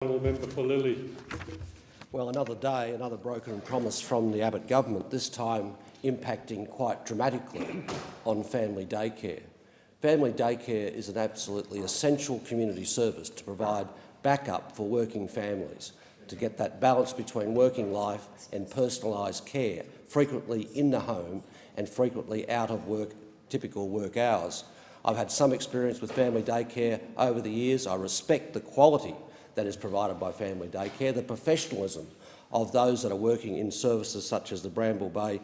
Member for Lilley. Well, another day, another broken promise from the Abbott Government, this time impacting quite dramatically on family daycare. Family daycare is an absolutely essential community service to provide backup for working families, to get that balance between working life and personalised care, frequently in the home and frequently out of work, typical work hours. I've had some experience with family daycare over the years. I respect the quality that is provided by family daycare, the professionalism of those that are working in services such as the Bramble Bay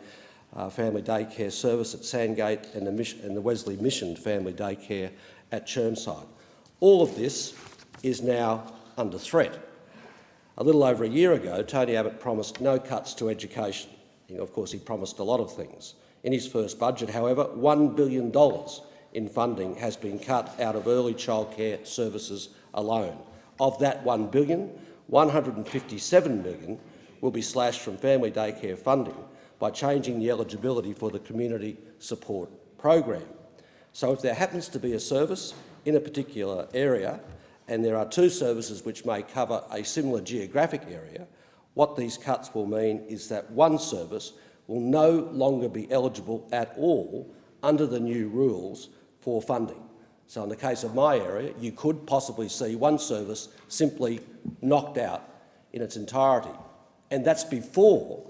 Family Daycare Service at Sandgate and the Wesley Mission Family Daycare at Chermside. All of this is now under threat. A little over a year ago, Tony Abbott promised no cuts to education. Of course, he promised a lot of things. In his first budget, however, $1 billion in funding has been cut out of early childcare services alone. Of that $1 billion, $157 million will be slashed from family daycare funding by changing the eligibility for the community support program. So if there happens to be a service in a particular area, and there are two services which may cover a similar geographic area, what these cuts will mean is that one service will no longer be eligible at all under the new rules for funding. So in the case of my area, you could possibly see one service simply knocked out in its entirety. And that's before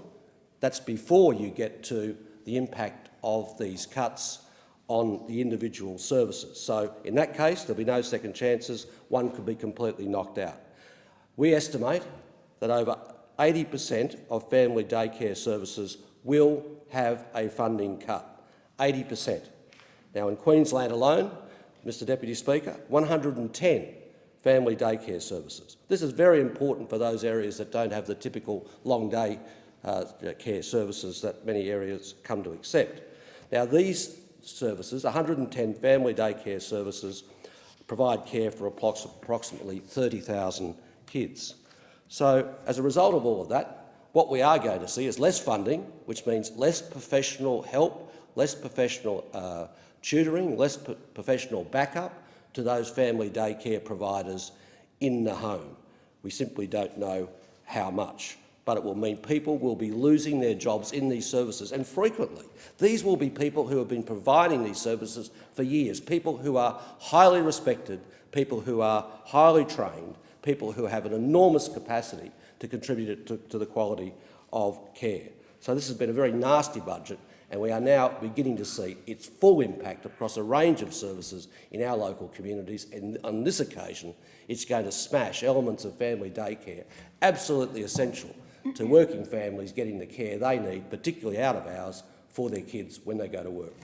you get to the impact of these cuts on the individual services. So in that case, there'll be no second chances. One could be completely knocked out. We estimate that over 80% of family daycare services will have a funding cut. 80%. Now in Queensland alone, Mr Deputy Speaker, 110 family daycare services. This is very important for those areas that don't have the typical long day care services that many areas come to accept. Now these services, 110 family daycare services, provide care for approximately 30,000 kids. So as a result of all of that, what we are going to see is less funding, which means less professional help, less professional tutoring, less professional backup to those family daycare providers in the home. We simply don't know how much, but it will mean people will be losing their jobs in these services, and frequently these will be people who have been providing these services for years, people who are highly respected, people who are highly trained, people who have an enormous capacity to contribute to the quality of care. So this has been a very nasty budget, and we are now beginning to see its full impact across a range of services in our local communities, and on this occasion it's going to smash elements of family daycare, absolutely essential to working families getting the care they need, particularly out of hours, for their kids when they go to work.